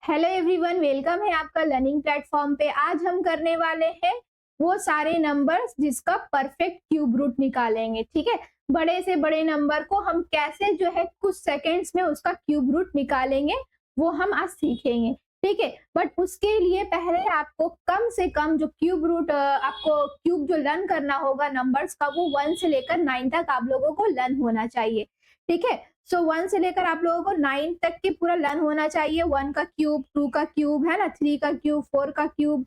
Hello everyone, welcome है आपका learning platform पे। आज हम करने वाले हैं वो सारे नंबर्स जिसका परफेक्ट क्यूब रूट निकालेंगे। ठीक है, बड़े से बड़े नंबर को हम कैसे जो है कुछ सेकंड्स में उसका क्यूब रूट निकालेंगे वो हम आज सीखेंगे। ठीक है, बट उसके लिए पहले आपको कम से कम जो क्यूब रूट आपको क्यूब जो लर्न करना होगा नंबर्स का वो 1 से लेकर 9 तक आप लोगों को लर्न होना चाहिए। ठीक है, सो 1 से लेकर आप लोगों को 9 तक की पूरा लर्न होना चाहिए। 1 का क्यूब, 2 का क्यूब है ना, 3 का क्यूब, 4 का क्यूब,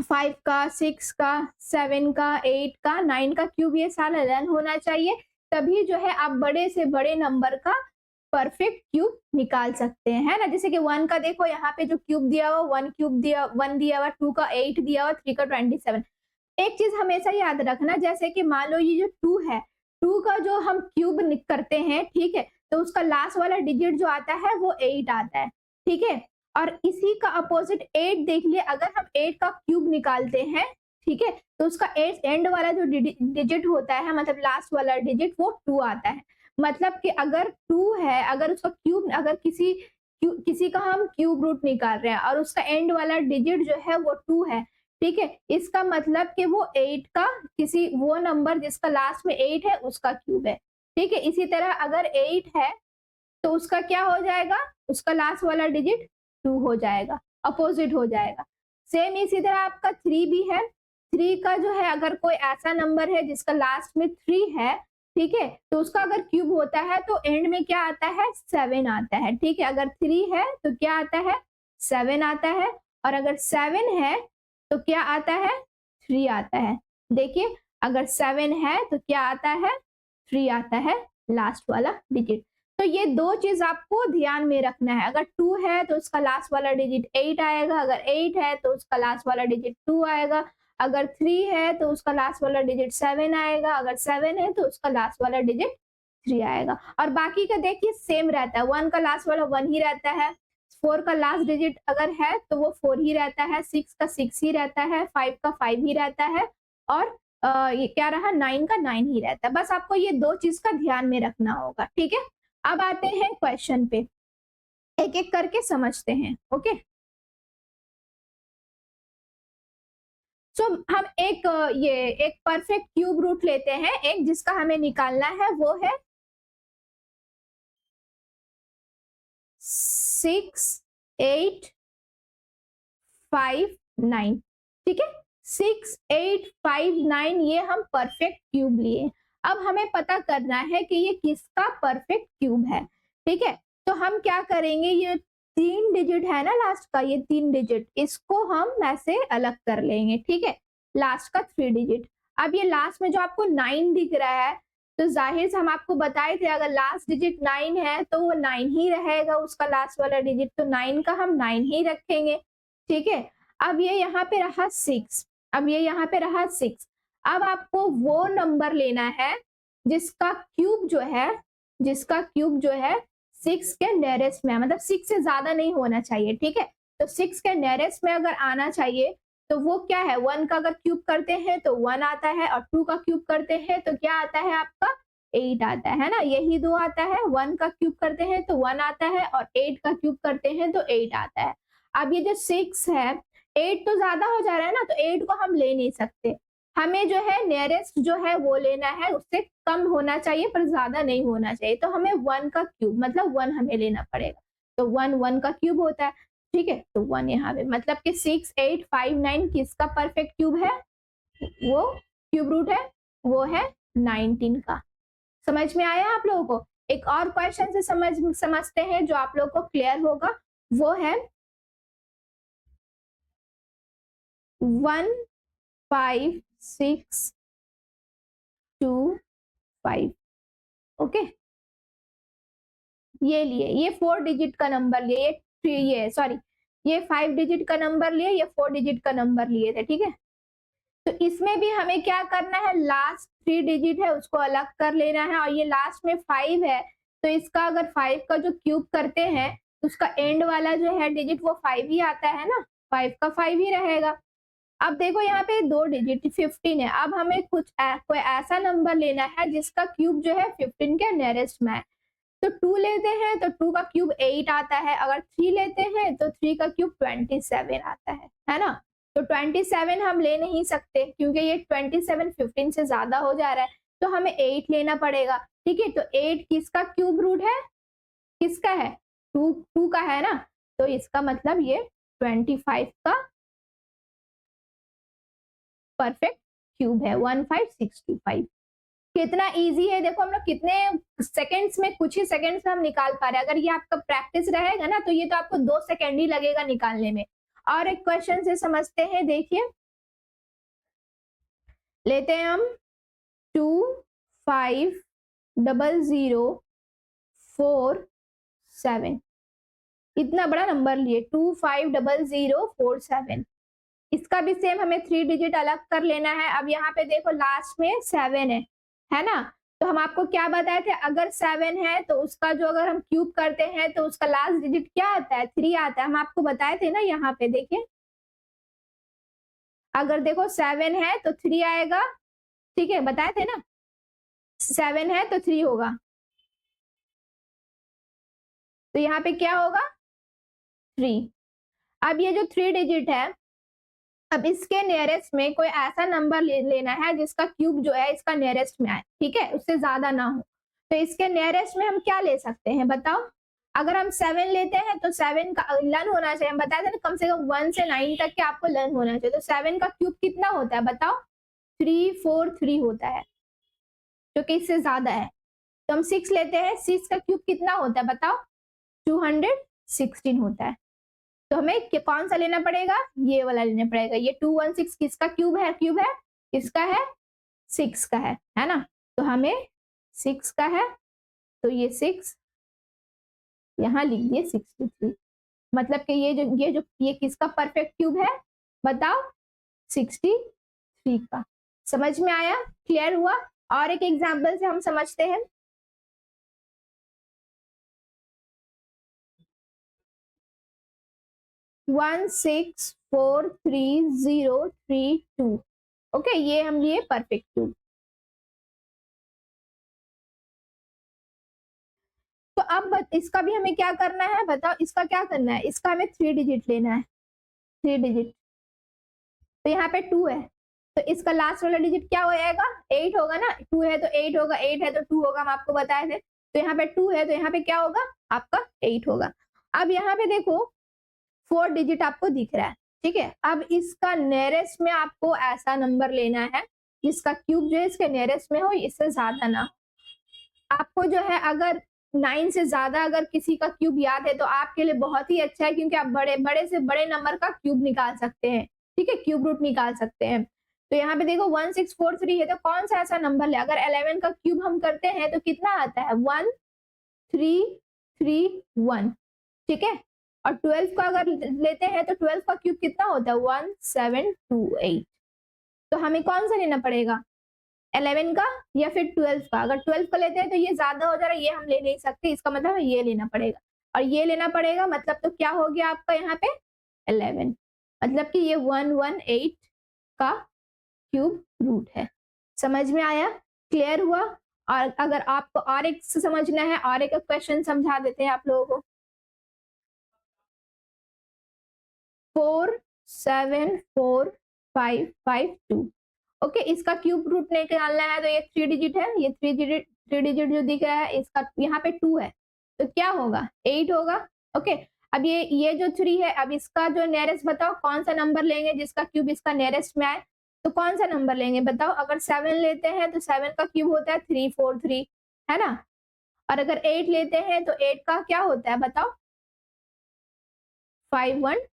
5 का, 6 का, 7 का, 8 का, 9 का क्यूब, ये सारा लर्न होना चाहिए। तभी जो है आप बड़े से बड़े नंबर का परफेक्ट क्यूब निकाल सकते हैं, है ना। जैसे कि 1 का देखो यहाँ पे जो क्यूब दिया हुआ, 1 क्यूब दिया, 1 दिया हुआ, 2 का 8 दिया हुआ, 3 का 27। एक चीज हमेशा याद रखना, जैसे कि मान लो ये जो 2 है, 2 का जो हम क्यूब करते हैं, ठीक है, तो उसका लास्ट वाला डिजिट जो आता है वो 8 आता है। ठीक है, और इसी का अपोजिट 8 देख लिए, अगर हम 8 का क्यूब निकालते हैं, ठीक है, तो उसका एंड वाला जो डिजिट होता है, मतलब लास्ट वाला डिजिट, वो 2 आता है। मतलब कि अगर 2 है, अगर उसका क्यूब, अगर किसी का हम क्यूब रूट निकाल रहे हैं और उसका एंड वाला डिजिट जो है वो 2 है, ठीक है, इसका मतलब कि वो 8 का किसी वो नंबर जिसका लास्ट में 8 है उसका क्यूब है। ठीक है, इसी तरह अगर 8 है तो उसका क्या हो जाएगा, उसका लास्ट वाला डिजिट 2 हो जाएगा, अपोजिट हो जाएगा। सेम इसी तरह आपका 3 भी है। 3 का जो है, अगर कोई ऐसा नंबर है जिसका लास्ट में 3 है, ठीक है, तो उसका अगर क्यूब होता है तो एंड में क्या आता है, 7 आता है। ठीक है, अगर 3 है तो क्या आता है, 7 आता है, और अगर 7 है तो क्या आता है, 3 आता है। देखिए, अगर 7 है तो क्या आता है, 3 आता है लास्ट वाला डिजिट। तो ये दो चीज आपको ध्यान में रखना है। अगर 2 है तो उसका लास्ट वाला डिजिट 8 आएगा, अगर 8 है तो उसका लास्ट वाला डिजिट 2 आएगा, अगर 3 है तो उसका लास्ट वाला डिजिट 7 आएगा, अगर 7 है तो उसका लास्ट वाला डिजिट 3 आएगा। और बाकी का देखिए सेम रहता है, 1 का लास्ट वाला 1 ही रहता है, 4 का लास्ट डिजिट अगर है तो वो 4 ही रहता है, 6 का 6 ही रहता है, 5 का 5 ही रहता है, और ये क्या रहा, 9 का 9 ही रहता है। बस आपको ये दो चीज का ध्यान में रखना होगा। ठीक है, अब आते हैं क्वेश्चन पे, एक एक करके समझते हैं। ओके, सो हम ये एक परफेक्ट क्यूब रूट लेते हैं, एक जिसका हमें निकालना है वो है 6, 8, 5, 9। ठीक है, 6, 8, 5, 9 ये हम परफेक्ट क्यूब लिए। अब हमें पता करना है कि ये किसका परफेक्ट क्यूब है। ठीक है, तो हम क्या करेंगे, ये 3 डिजिट है ना लास्ट का, ये 3 डिजिट, इसको हम ऐसे अलग कर लेंगे। ठीक है, लास्ट का 3 डिजिट। अब ये लास्ट में जो आपको 9 दिख रहा है, तो जाहिर से हम आपको बताए थे अगर लास्ट डिजिट 9 है तो वो 9 ही रहेगा, उसका लास्ट वाला डिजिट, तो 9 का हम 9 ही रखेंगे। ठीक है, अब ये यहाँ पे रहा 6, अब ये यहाँ पे रहा 6। अब आपको वो नंबर लेना है जिसका क्यूब जो है, जिसका क्यूब जो है 6 के नियरेस्ट में, मतलब 6 से ज्यादा नहीं होना चाहिए। ठीक है, तो 6 के नियरेस्ट में अगर आना चाहिए तो वो क्या है, 1 का अगर क्यूब करते हैं तो 1 आता है, और 2 का क्यूब करते हैं तो क्या आता है आपका, 8 आता है ना, यही दो आता है। 1 का क्यूब करते हैं तो 1 आता है, और 8 का क्यूब करते हैं तो 8 आता है। अब ये जो 6 है, 8 तो ज्यादा हो जा रहा है ना, तो 8 को हम ले नहीं सकते, हमें जो है नियरेस्ट जो है वो लेना है, उससे कम होना चाहिए पर ज्यादा नहीं होना चाहिए। तो हमें 1 का क्यूब मतलब 1 हमें लेना पड़ेगा, तो 1 1 का क्यूब होता है। ठीक है, तो 1 यहाँ पे, मतलब कि 6, 8, 5, 9 किसका परफेक्ट क्यूब है, वो क्यूब रूट है, वो है 19 का। समझ में आया आप लोगों को। एक और क्वेश्चन से समझते हैं जो आप लोग को क्लियर होगा, वो है 1, 5, 6, 2, 5। ओके, ये लिए, ये 4 डिजिट का नंबर लिए, ये सॉरी, ये 5 डिजिट का नंबर लिए, ये 4 डिजिट का नंबर लिए थे। ठीक है, तो इसमें भी हमें क्या करना है, लास्ट 3 डिजिट है उसको अलग कर लेना है, और ये लास्ट में 5 है तो इसका अगर 5 का जो क्यूब करते हैं तो उसका एंड वाला जो है डिजिट वो 5 ही आता है ना, 5 का 5 ही रहेगा। अब देखो यहाँ पे 2 डिजिट 15 है, अब हमें कोई ऐसा नंबर लेना है जिसका क्यूब जो है 15 के नियरेस्ट में है। तो 2 लेते हैं तो 2 का क्यूब 8 आता है, अगर 3 लेते हैं तो 3 का क्यूब 27 आता है ना। तो 27 हम ले नहीं सकते क्योंकि ये 27 15 से ज्यादा हो जा रहा है, तो हमें 8 लेना पड़ेगा। ठीक है, तो 8 किसका क्यूब रूट है, किसका है, 2 का है ना, तो इसका मतलब ये 25 का परफेक्ट क्यूब है, 15625। कितना इजी है, देखो हम लोग कितने सेकंड्स में, कुछ ही सेकंड्स में हम निकाल पा रहे हैं। अगर ये आपका प्रैक्टिस रहेगा ना तो ये तो आपको 2 सेकंड ही लगेगा निकालने में। और एक क्वेश्चन से समझते हैं, देखिए लेते हैं हम 250047, इतना बड़ा नंबर लिए 250047। इसका भी सेम हमें 3 डिजिट अलग कर लेना है। अब यहाँ पे देखो लास्ट में 7 है ना, तो हम आपको क्या बताए थे, अगर 7 है तो उसका जो अगर हम क्यूब करते हैं तो उसका लास्ट डिजिट क्या आता है, 3 आता है। हम आपको बताए थे ना, यहाँ पे देखिए अगर देखो 7 है तो 3 आएगा, ठीक है, बताए थे ना 7 है तो 3 होगा, तो यहाँ पे क्या होगा 3। अब ये जो 3 डिजिट है, अब इसके नियरेस्ट में कोई ऐसा नंबर लेना है जिसका क्यूब जो है इसका नियरेस्ट में आए, ठीक है, उससे ज्यादा ना हो। तो इसके नियरेस्ट में हम क्या ले सकते हैं बताओ, अगर हम 7 लेते हैं तो 7 का लन होना चाहिए, हम बताए थे ना कम से कम 1 से 9 तक के आपको लन होना चाहिए। तो 7 का क्यूब कितना होता है बताओ, 343 होता है, जो कि इससे ज्यादा है। तो हम 6 लेते हैं, 6 का क्यूब कितना होता है बताओ, 216 होता है। तो हमें कौन सा लेना पड़ेगा, ये वाला लेना पड़ेगा। ये 216 किसका क्यूब है, किसका है 6 का है ना, तो हमें 6 का है, तो ये 6 यहाँ लिख दिए 63। मतलब कि ये किसका परफेक्ट क्यूब है बताओ, 63 का। समझ में आया, क्लियर हुआ। और एक एग्जाम्पल से हम समझते हैं, वन 1643 032। ओके, ये हम लिए परफेक्ट क्यूब। तो अब इसका भी हमें क्या करना है बताओ, इसका क्या करना है, इसका हमें 3 डिजिट लेना है, 3 डिजिट। तो यहाँ पे 2 है, तो इसका लास्ट वाला डिजिट क्या हो जाएगा, 8 होगा ना, 2 है तो 8 होगा, 8 है तो 2 होगा, हम आपको बताए थे। तो यहाँ पे 2 है तो यहाँ पे क्या होगा आपका 8 होगा। अब यहाँ पे देखो 4 डिजिट आपको दिख रहा है, ठीक है। अब इसका नियरेस्ट में आपको ऐसा नंबर लेना है जिसका क्यूब जो है इसके नियरेस्ट में हो, इससे ज्यादा ना। आपको जो है अगर 9 से ज्यादा अगर किसी का क्यूब याद है तो आपके लिए बहुत ही अच्छा है, क्योंकि आप बड़े बड़े से बड़े नंबर का क्यूब निकाल सकते हैं, ठीक है, क्यूब रूट निकाल सकते हैं। तो यहाँ पे देखो 1643 है, तो कौन सा ऐसा नंबर ले, अगर 11 का क्यूब हम करते हैं तो कितना आता है 1331, ठीक है। और 12 का अगर लेते हैं तो 12 का क्यूब कितना होता है 1728। तो हमें कौन सा लेना पड़ेगा, 11 का या फिर 12 का। अगर 12 का लेते हैं तो ये ज्यादा हो जा रहा है, ये हम ले नहीं सकते, इसका मतलब ये लेना पड़ेगा और ये लेना पड़ेगा। मतलब तो क्या हो गया आपका यहाँ पे 11, मतलब कि ये 118 का क्यूब रूट है। समझ में आया, क्लियर हुआ। और अगर आपको और एक से समझना है, और एक क्वेश्चन समझा देते हैं आप लोगों को। 474552, ओके, इसका क्यूब रूट निकालना है तो ये 3 डिजिट है, ये 3 डिजिट जो दिख रहा है इसका यहाँ पे 2 है, तो क्या होगा 8 होगा। ओके, अब ये जो 3 है, अब इसका जो नियरेस्ट बताओ कौन सा नंबर लेंगे जिसका क्यूब इसका नियरेस्ट में आए, तो कौन सा नंबर लेंगे बताओ। अगर 7 लेते हैं तो 7 का क्यूब होता है 343, है ना। और अगर 8 लेते हैं तो 8 का क्या होता है बताओ 512।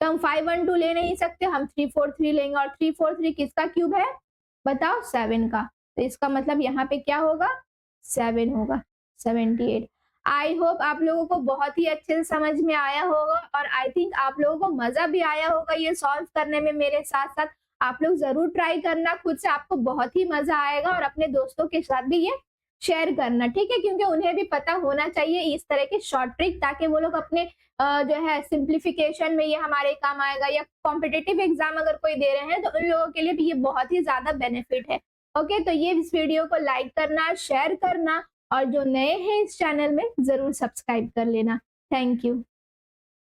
तो हम 512 ले नहीं सकते, हम 343 लेंगे, और 343 किसका क्यूब है बताओ 7 का। तो इसका मतलब यहाँ पे क्या होगा 7 होगा, 78। आई होप आप लोगों को बहुत ही अच्छे से समझ में आया होगा, और आई थिंक आप लोगों को मजा भी आया होगा ये सॉल्व करने में मेरे साथ साथ। आप लोग जरूर ट्राई करना खुद से, आपको बहुत ही मजा आएगा, और अपने दोस्तों के साथ भी ये शेयर करना, ठीक है, क्योंकि उन्हें भी पता होना चाहिए इस तरह के शॉर्ट ट्रिक, ताकि वो लोग अपने जो है सिंप्लीफिकेशन में ये हमारे काम आएगा, या कॉम्पिटिटिव एग्जाम अगर कोई दे रहे हैं तो उन लोगों के लिए भी ये बहुत ही ज्यादा बेनिफिट है। ओके, तो ये इस वीडियो को लाइक करना, शेयर करना, और जो नए हैं इस चैनल में जरूर सब्सक्राइब कर लेना। Thank you.